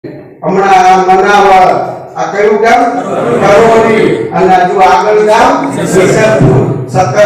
હમણાં મનાવર આ કયું ગામ કરોલી અને જો આગળ ગામ વિસરપુર સતત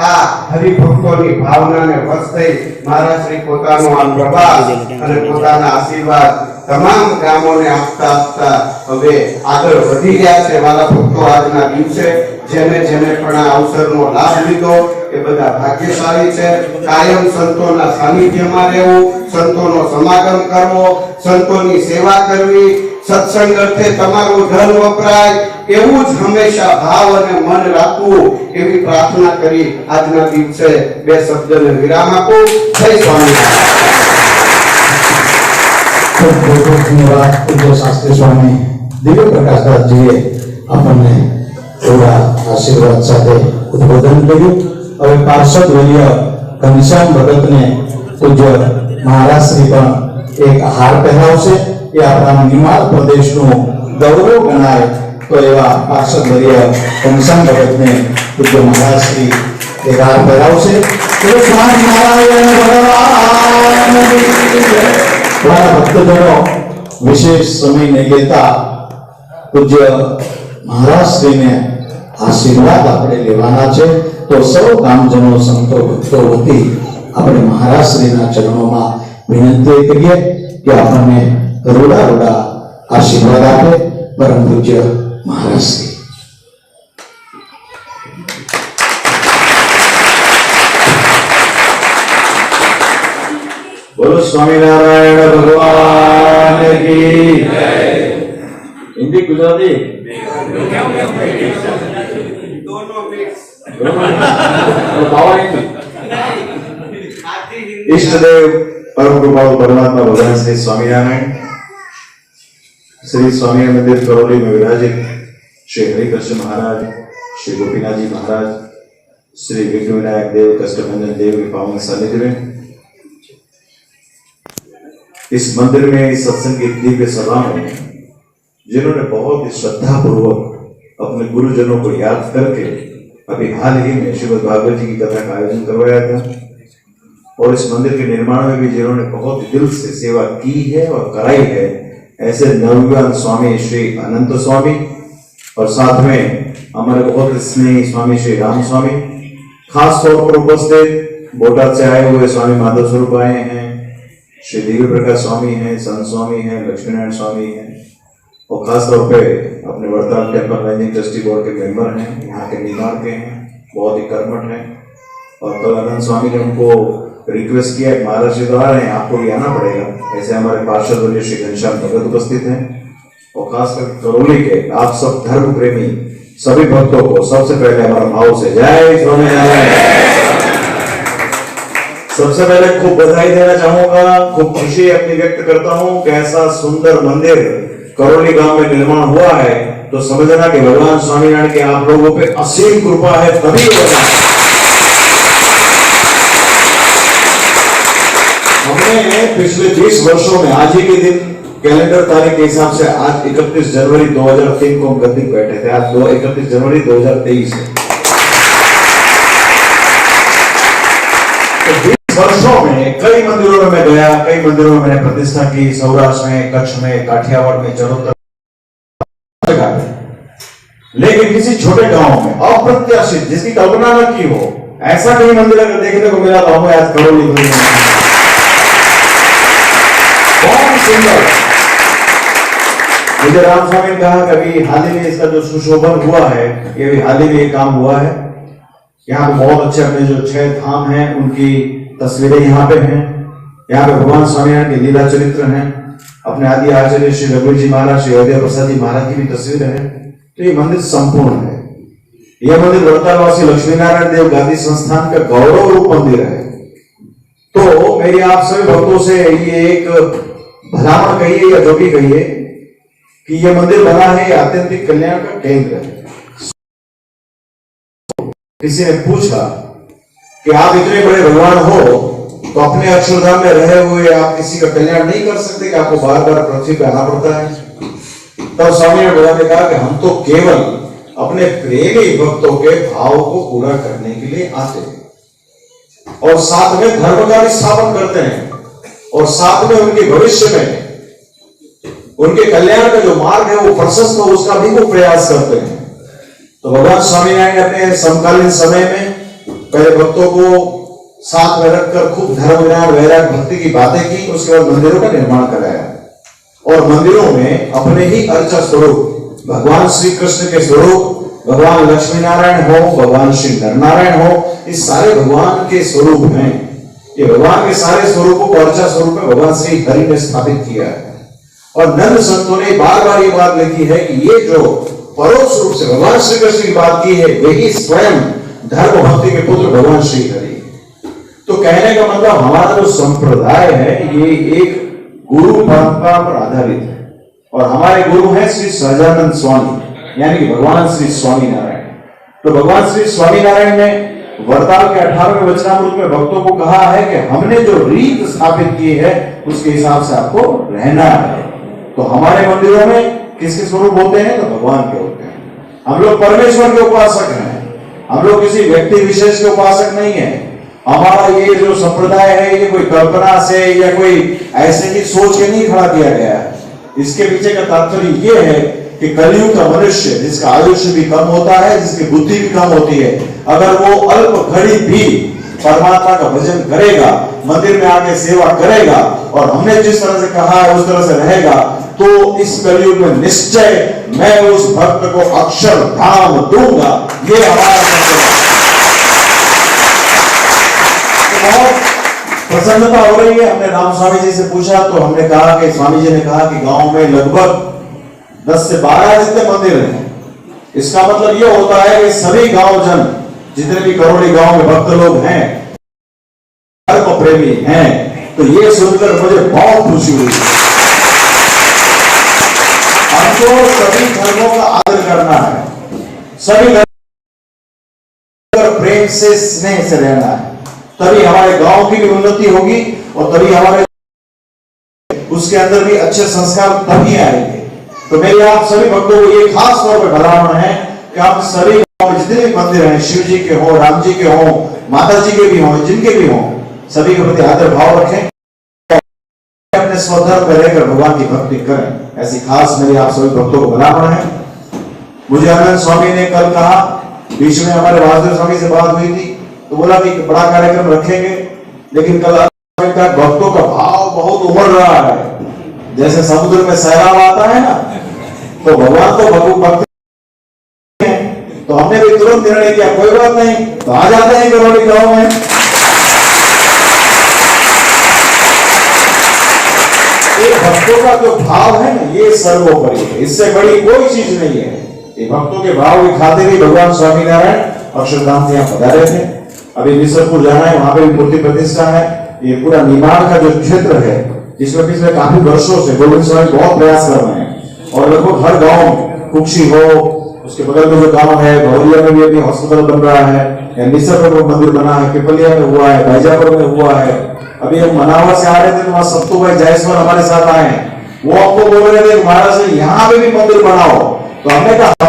આ હરિભક્તોની ભાવનાને વસ્તે મહારાજ શ્રી પોતાનો આ પ્રભાસ અને પોતાના આશીર્વાદ તમામ ગામોને આપતા આપતા હવે આગળ વધી ગયા છે। વાલા ભક્તો આજના દિવસે જેને જેને પણ આ અવસરનો લાભ લીધો એ બધા ભાગ્યશાળી છે। કાયમ સંતોના સાનિધ્યમાં રહેવું, સંતોનો સમાગમ કરવો, સંતોની સેવા કરવી, સત્સંગ અર્થે તમારું ધન વપરાય એવું જ હંમેશા ભાવ અને મન રાખવું એવી પ્રાર્થના કરી આજના દિવસે બે શબ્દને વિરામ આપું। જય સ્વામિનારાયણ। ખૂબ ખૂબ ધન્યવાદ પૂજ્ય શાસ્ત્રી સ્વામી દિવ્ય પ્રકાશદાસ જીએ આપણને થોડા આશીર્વાદ સાથે ઉદ્બોધન કર્યું। હવે પાર્ષદ વર્ય ઘનશ્યામ ભગતને પૂજ્ય મહારાજ શ્રી પણ એક હાર પહેરાવશે। એ આપણા નિમાળ પ્રદેશનું ગૌરવ ગણાય તો એવા પાર્ષદ વર્ય ઘનશ્યામ ભગતને પૂજ્ય મહારાજ શ્રી એક હાર પહેરાવશે। સ્વામિનારાયણ ભગવાન ભક્તજનો વિશેષ સમય નહીં લેતા પૂજ્ય મહારાજ શ્રીને આશીર્વાદ આપણે લેવાના છે। તો સૌ ગામજનો સંતો ભક્તો વતી આપણે મહારાજ શ્રીના ચરણોમાં વિનંતી કરીએ કે આપણને રૂડા રૂડા આશીર્વાદ આપે પરમ પૂજ્ય મહારાજ શ્રી। बोलो स्वामीनारायण भगवान की जय। हिंदी गुजराती दोनों मिक्स। इष्ट देव परम कृपालु परमात्मा भगवान श्री स्वामीनारायण श्री स्वामी मंदिर करोली में विराजित श्री हरिकृष्ण महाराज, श्री गोपीनाथ जी महाराज, श्री विघ्न विनायक देव, कष्टभंजन देव के पावन सानिध्य में इस मंदिर में इस सत्संग की दिव्य सभा में जिन्होंने बहुत ही श्रद्धा पूर्वक अपने गुरुजनों को याद करके अभी हाल ही में श्रीमद् भागवत जी की कथा का आयोजन करवाया था और इस मंदिर के निर्माण में भी जिन्होंने बहुत दिल से सेवा की है और कराई है ऐसे नवयुवान स्वामी श्री अनंत स्वामी और साथ में हमारे बहुत स्नेही स्वामी श्री राम स्वामी, खास तौर पर उपस्थित बोटाद से आए हुए स्वामी माधव स्वरूप आए हैं, श्री दिव्य प्रकाश स्वामी हैं, संत स्वामी हैं, लक्ष्मीनारायण स्वामी हैं और खास तौर पे अपने वर्तमान टेम्पल मैनेजिंग ट्रस्टी बोर्ड के मेंबर हैं, यहाँ के निर्माण के हैं, बहुत ही कर्मठ हैं। और कल आनंद स्वामी ने उनको रिक्वेस्ट किया महाराज जी द्वारा है आपको भी आना पड़ेगा, ऐसे हमारे पार्षद वर्य श्री घनश्याम भगत उपस्थित हैं और खासकर करोली के आप सब धर्म प्रेमी सभी भक्तों को सबसे पहले हमारा भाव से जय स्वामीनारायण। सबसे पहले खूब बधाई देना चाहूंगा, खूब खुशी अपनी व्यक्त करता हूं कि ऐसा सुंदर मंदिर करोली गांव में निर्माण हुआ है तो समझना कि भगवान स्वामीनारायण के आप लोगों पे असीम कृपा है तभी बना। हमने पिछले 20 वर्षों में आज ही के दिन कैलेंडर तारीख के हिसाब से आज 31 जनवरी 2003 को हम गद्दी बैठे थे, आज 31 जनवरी 2023 है। वर्षों में कई मंदिरों में मैं गया, कई मंदिरों में मैंने प्रतिष्ठा की, सौराष्ट्र में, कच्छ में, काठियावाड़ में, चरोतर, लेकिन किसी छोटे गांव में अप्रत्याशित जिसकी कल्पना न की हो ऐसा कहीं मंदिर अगर देखने को मिला तो हमें आज करोली में बहुत सुंदर। मुझे राम स्वामी ने कहा कभी हाल ही में इसका जो सुशोभन हुआ है ये भी हाल ही में काम हुआ है। यहाँ पे बहुत अच्छे अपने जो 6 धाम हैं उनकी तस्वीरें यहाँ पे हैं। यहाँ पे भगवान स्वामीनारायण के लीला चरित्र हैं, अपने आदि आचार्य श्री रघुवीर जी महाराज, श्री अयोध्या प्रसाद जी महाराज की भी तस्वीर है। तो ये मंदिर संपूर्ण है। यह मंदिर वर्तालवासी लक्ष्मीनारायण देव गादी संस्थान का गौरव रूप मंदिर है। तो मेरी आप सभी भक्तों से ये एक भलामण कहिए या जो भी कहिए कि यह मंदिर बना है आत्यंतिक कल्याण का केंद्र है। किसी ने पूछा कि आप इतने बड़े भगवान हो तो अपने अक्षरधाम में रहे हुए आप किसी का कल्याण नहीं कर सकते कि आपको बार बार पृथ्वी पे आना पड़ता है। तब स्वामी ने भगवान ने कहा कि हम तो केवल अपने प्रेमी भक्तों के भाव को पूरा करने के लिए आते हैं और साथ में धर्म का भी स्थापन करते हैं और साथ में उनके भविष्य में उनके कल्याण का जो मार्ग है वो प्रशस्त हो, उसका भी वो प्रयास करते हैं। तो भगवान स्वामीनारायण ने अपने समकालीन समय में पहले भक्तों को साथ में रखकर खूब धर्म ज्ञान वैराग भक्ति की बातें की, उसके बाद मंदिरों का निर्माण कराया और मंदिरों में अपने ही अर्चा स्वरूप भगवान श्री कृष्ण के स्वरूप, भगवान लक्ष्मी नारायण हो, भगवान श्री नर नारायण हो, इस सारे भगवान के स्वरूप हैं। ये भगवान के सारे स्वरूपों को अर्चा स्वरूप में भगवान श्री हरि ने स्थापित किया है। और नंद संतों ने बार बार ये बात लिखी है कि ये जो परोक्ष रूप से भगवान श्री कृष्ण की बात की है, वही स्वयं धर्म भक्ति के पुत्र भगवान श्री हरि। तो कहने का मतलब हमारा जो संप्रदाय है ये एक गुरु परंपरा पर आधारित है और हमारे गुरु हैं श्री सहजानंद स्वामी, यानी कि भगवान श्री स्वामीनारायण। तो भगवान श्री स्वामीनारायण ने वरदान के 18वें वचनामृत में भक्तों को कहा है कि हमने जो रीत स्थापित की है उसके हिसाब से आपको रहना है। तो हमारे मंदिरों में किसके स्वरूप होते हैं? तो भगवान के होते हैं। हम लोग परमेश्वर के उपासक हैं, हम लोग किसी व्यक्ति विशेष के उपासक नहीं है। हमारा ये जो संप्रदाय है ये कोई कल्पना से या कोई ऐसे ही सोच के नहीं खड़ा किया गया है। इसके पीछे का तात्पर्य ये है कि कलयुग का मनुष्य जिसका आयुष्य भी कम होता है, जिसकी बुद्धि भी कम होती है, अगर वो अल्प घड़ी भी परमात्मा का भजन करेगा, मंदिर में आके सेवा करेगा और हमने जिस तरह से कहा है उस तरह से रहेगा, तो इस कलयुग में निश्चय मैं उस भक्त को अक्षरधाम दूंगा। ये हमारा बहुत प्रसन्नता हो रही है। हमने राम स्वामी जी से पूछा तो हमने कहा कि स्वामी जी ने कहा कि गांव में लगभग 10 से 12 जितने मंदिर हैं। इसका मतलब यह होता है कि सभी गांव जन जितने भी करोड़ी गांव में भक्त लोग हैं, धर्म प्रेमी हैं। तो ये सुनकर मुझे बहुत खुशी हुई। हमको सभी धर्मों का आदर करना है, सभी प्रेम से स्नेह से रहना है, तभी हमारे गांव की भी उन्नति होगी और तभी हमारे उसके अंदर भी अच्छे संस्कार तभी आएंगे। तो मेरे आप सभी भक्तों को ये खास तौर पर भलाना है कि आप सभी गांव में जितने भी मंदिर हैं, शिव जी के हों, राम जी के हों, माता जी के भी हों, जिनके भी हों, सभी के प्रति आदर भाव रखें, अपने स्वधर्म में रहकर भगवान की भक्ति करें। ऐसी खास मेरी आप सभी भक्तों को भलाना है। मुझे आनंद स्वामी ने कल कहा, बीच में हमारे वासुदेव स्वामी से बात हुई थी तो बोला कि बड़ा कार्यक्रम रखेंगे, लेकिन कल का भक्तों का भाव बहुत उमड़ रहा है। जैसे समुद्र में सैलाब आता है ना, तो भगवान तो भक्ति है। तो हमने भी तुरंत निर्णय किया कोई बात नहीं, तो आ जाते हैं करोड़ी गांव में। ये भक्तों का जो भाव है ना, ये सर्वोपरि है, इससे बड़ी कोई चीज नहीं है। ये भक्तों के भाव की खातिर ही भगवान स्वामीनारायण अक्षरधाम से यहाँ पधारे थे। अभी मिश्रपुर जाना है, वहां पे भी मूर्ति प्रतिष्ठा है। ये पूरा निमाड़ का जो क्षेत्र है, जिसमें पिछले काफी वर्षों से गोविंद स्वामी बहुत प्रयास कर रहे हैं और लगभग हर गांव में, कुक्षी हो, उसके बगल में जो गांव है भौरिया में भी अभी हॉस्पिटल बन रहा है, मिश्रपुर में मंदिर बना है, पिपलिया में हुआ है, बैजापुर में हुआ है। अभी हम मनावर से आ रहे थे तो वहां सत्तू भाई जायसवाल हमारे साथ आए हैं, वो आपको बोल रहे थे महाराज से यहाँ पे भी मंदिर बनाओ। तो हमने कहा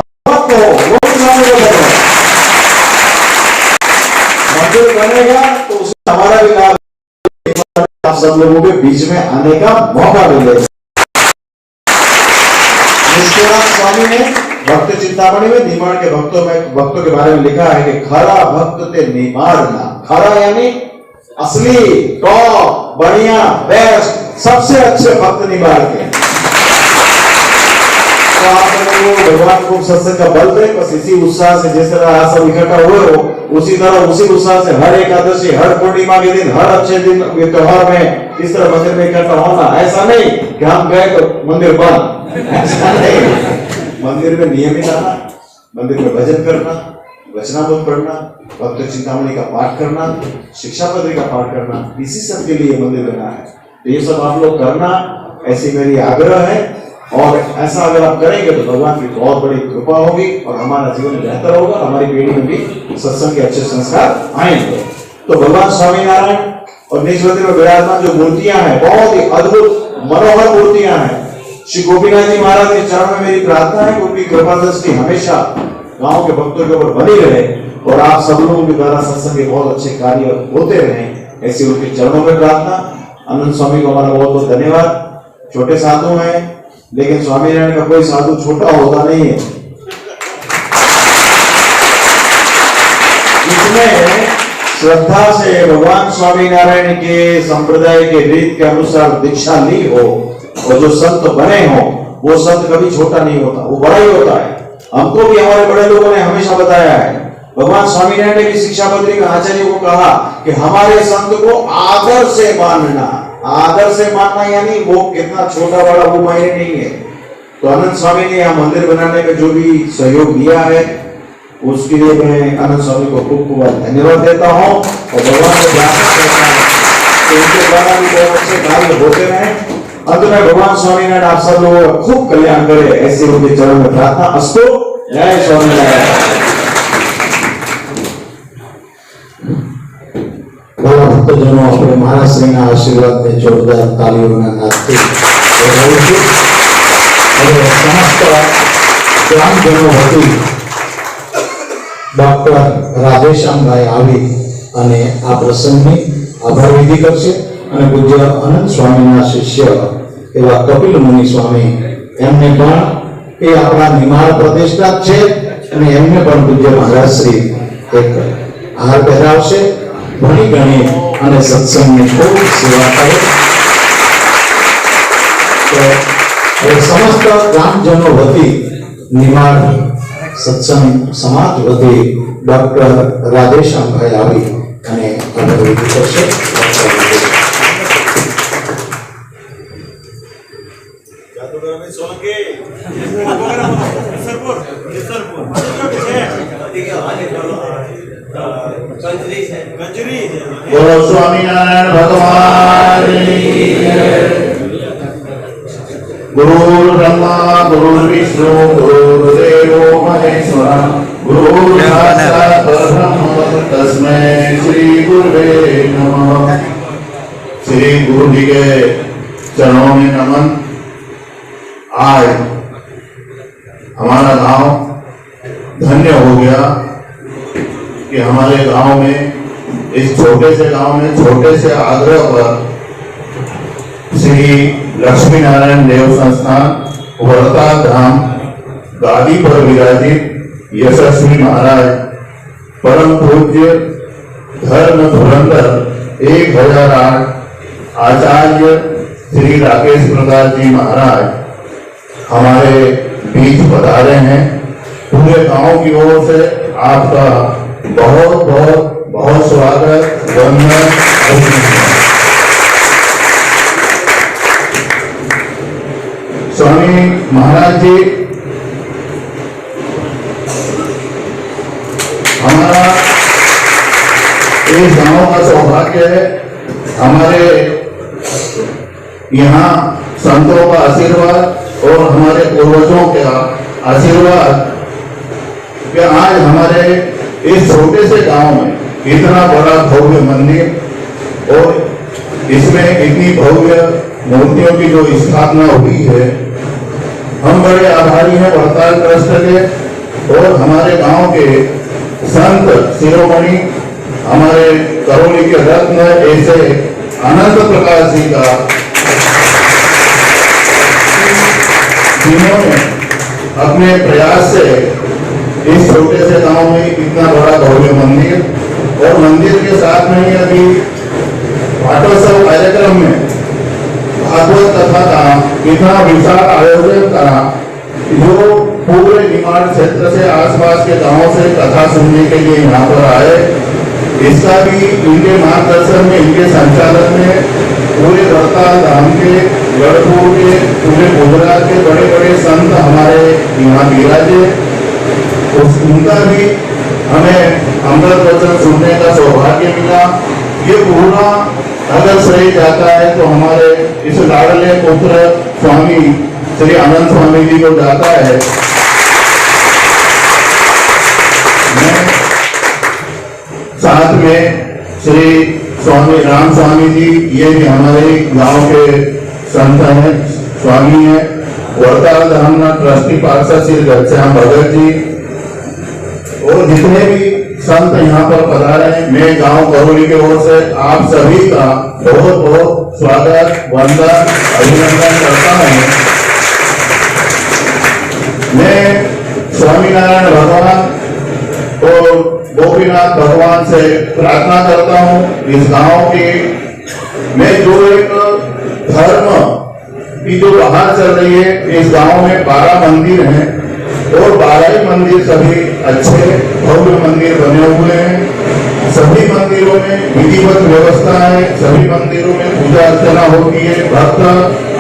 मंदिर बनेगा तो उसमें हमारा भी लाभ, आप सब लोगों के बीच में आने का मौका मिलेगा। निष्ठुराम स्वामी ने भक्त चिंतामणि में निमाड़ के भक्तों के बारे में लिखा है कि खरा भक्त ते निमाड़ना। खरा यानी असली, टॉप, बढ़िया, बेस्ट, सबसे अच्छे भक्त निमाड़ के। तो आप लोगों भगवान को सत्संग का बल दें, बस इसी उत्साह से जिस तरह आप सब इकट्ठा हुए हो, उसी तरह उसी उत्साह से हर एकादशी, हर पूर्णिमा के दिन, हर अच्छे दिन त्योहार में इस तरह मंदिर में इकट्ठा होना। ऐसा नहीं कि हम गए तो मंदिर बंद, ऐसा नहीं। मंदिर में नियमित आना, मंदिर में भजन करना, वचनामृत पढ़ना, भक्त चिंतामणि का पाठ करना, शिक्षापत्री का पाठ करना, इसी सब के लिए मंदिर बना है। तो ये सब आप लोग करना, ऐसी मेरी आग्रह है। और ऐसा अगर आप करेंगे तो भगवान की बहुत बड़ी कृपा होगी और हमारा जीवन बेहतर होगा, हमारी पीढ़ी में भी सत्संग के अच्छे संस्कार आएंगे। तो भगवान स्वामीनारायण और निज मंदिर में विराजमान जो मूर्तियां हैं, बहुत ही अद्भुत मनोहर मूर्तियां हैं। श्री गोपीनाथ जी महाराज के चरण में मेरी प्रार्थना है कि उनकी कृपा दृष्टि हमेशा गांव के भक्तों के ऊपर बनी रहे और आप सब लोगों के द्वारा सत्संग के बहुत अच्छे कार्य होते रहे, ऐसी उनके चरणों में प्रार्थना। आनंद स्वामी को हमारा बहुत बहुत धन्यवाद। छोटे साधु हैं, लेकिन स्वामीनारायण का कोई साधु छोटा होता नहीं है। इसमें श्रद्धा से भगवान स्वामीनारायण के संप्रदाय के रीत के अनुसार दीक्षा ली हो और जो संत बने हो, वो संत कभी छोटा नहीं होता, वो बड़ा ही होता है। हमको भी हमारे बड़े लोगों ने हमेशा बताया है। भगवान स्वामीनारायण ने भी शिक्षापत्री में आचार्य को कहा कि हमारे संत को आदर से मानना। आदर से मानना यानी वो कितना छोटा बड़ा वो मायने नहीं है। तो अनंत स्वामी ने यहाँ मंदिर बनाने में जो भी सहयोग दिया है, उसके लिए मैं अनंत स्वामी को खूब खूब धन्यवाद देता हूँ और भगवान से प्रार्थना करता हूँ कि उनके द्वारा भी बहुत अच्छे कार्य होते रहे। अंत में भगवान स्वामीनारायण आप सब लोगों का खूब कल्याण करे, ऐसे उनके चरण में प्रार्थना। अस्तु। जय स्वामीनारायण। ભક્તજનો આપણે મહારાજશ્રીના આશીર્વાદને જોરદાર તાલીઓના નાદથી વધાવીશું. હવે સમસ્ત ગ્રામજનો વતી ડોક્ટર રાજેશ્યામભાઈ આવી અને આ પ્રસંગની આભાર વિધિ કરશે અને પૂજ્ય અનંત સ્વામીના શિષ્ય એવા કપિલ મુનિ સ્વામી એમને પણ એ આપણા નિમાળ પ્રતિષ્ઠા છે અને એમને પણ પૂજ્ય મહારાજશ્રી એક હાર પહેરાવશે. ભણી ગણી અને સત્સંગની ખૂબ સેવા કરે. તો હવે સમસ્ત ગ્રામજનો વતી નિમાળ સત્સંગ સમાજ વતી ડોક્ટર રાજેશ્યામભાઈ આવી અને આભાર વિધિ કરશે. बोलो स्वामीनारायण भगवान की जय। गुरु ब्रह्मा गुरु विष्णु गुरुदेव महेश्वर गुरु साक्षात् परब्रह्म तस्मै श्री गुरुवे नमः। श्री गुरु जी के चरणों में नमन। आज हमारा गांव धन्य हो गया कि हमारे गांव में, इस छोटे से गांव में छोटे से आग्रह पर श्री लक्ष्मी नारायण देव संस्थान वर्ता धाम गादी पर विराजित यशस्वी महाराज परम पूज्य धर्म धुरंधर 1008 आचार्य श्री राकेश प्रसाद जी महाराज हमारे बीच पधारे हैं। पूरे गांव की ओर से आपका बहुत बहुत बहुत स्वागत वंदन। स्वामी महाराज जी, हमारा इस गांव का सौभाग्य है, हमारे यहाँ संतों का आशीर्वाद और हमारे पूर्वजों का आशीर्वाद कि आज हमारे इस छोटे से गांव में इतना बड़ा भव्य मंदिर और इसमें इतनी भव्य मूर्तियों की जो स्थापना हुई है, हम बड़े आभारी हैं वड़ताल ट्रस्ट के और हमारे गांव के संत शिरोमणि हमारे करौली के रत्न ऐसे अनंत प्रकाश जी का, जिन्होंने अपने प्रयास से इस छोटे से गांव में इतना बड़ा भव्य मंदिर और मंदिर के साथ में ही अभी पाठोत्सव कार्यक्रम में भागवत कथा का इतना विशाल आयोजन करा, जो पूरे निमाड़ क्षेत्र से आसपास के गांवों से कथा सुनने के लिए यहाँ पर आए। इसका भी इनके मार्गदर्शन में, इनके संचालन में पूरे वर्ताल धाम के, गढ़पुर के, पूरे गुजरात के बड़े बड़े संत हमारे यहाँ विराजे। उनका भी हमें अमृत वचन सुनने का सौभाग्य मिला। ये पूरा अगर श्रेय जाता है तो हमारे इस लाडले पुत्र स्वामी श्री आनंद स्वामी जी को जाता है। मैं साथ में श्री स्वामी राम स्वामी जी, ये भी हमारे गांव के संत हैं, स्वामी हैं। वर्ताल धाम ट्रस्टी पार्षद श्री घनश्याम भगत जी और जितने भी संत यहाँ पर पधारे हैं, मैं गांव करौली के ओर से आप सभी का बहुत बहुत स्वागत, वंदन, अभिनंदन करता हूँ। मैं स्वामीनारायण भगवान और गोपीनाथ भगवान से प्रार्थना करता हूँ इस गांव की में जो एक धर्म की जो बाहर चल रही है। इस गांव में 12 मंदिर हैं और 12 ही मंदिर सभी अच्छे भव्य मंदिर बने हुए हैं। सभी मंदिरों में विधिवत व्यवस्था है, सभी मंदिरों में पूजा अर्चना होती है। भक्त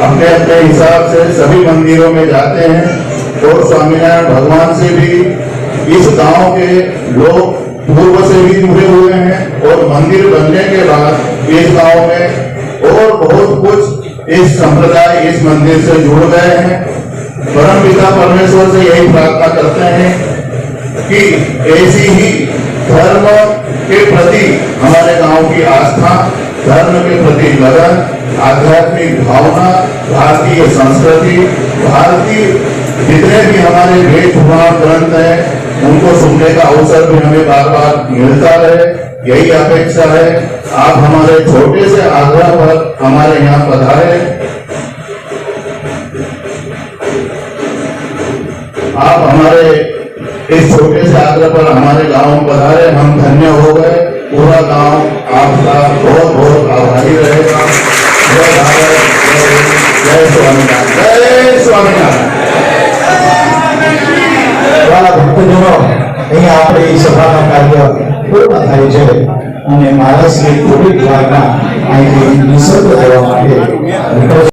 अपने अपने हिसाब से सभी मंदिरों में जाते हैं और स्वामीनारायण भगवान से भी इस गांव के लोग पूर्व से भी जुड़े हुए हैं और मंदिर बनने के बाद इस गांव में और बहुत कुछ इस संप्रदाय इस मंदिर से जुड़ गए हैं। परम पिता परमेश्वर से यही प्रार्थना करते हैं कि ऐसी ही धर्म के प्रति हमारे गांव की आस्था, धर्म के प्रति लगन, आध्यात्मिक भावना, भारतीय संस्कृति, भारतीय जितने भी हमारे वेद पुराण ग्रंथ हैं उनको सुनने का अवसर भी हमें बार बार मिलता रहे, यही अपेक्षा है। आप हमारे छोटे से आग्रह पर हमारे यहाँ पधारे, आप हमारे इस छोटे से आग्रह पर हमारे गांव में पधारे, हम धन्य हो गए। पूरा गांव आपका बहुत बहुत आभारी रहेगा। जय भारत, जय स्वामीनारायण, जय स्वामीनारायण। ભક્તજનો અહીંયા આપણે એ સભાના કાર્ય પૂર્ણ થાય છે અને મહારાજ શ્રી કોવિડ દ્વારા અહીંથી નિસર્ગ થવા માટે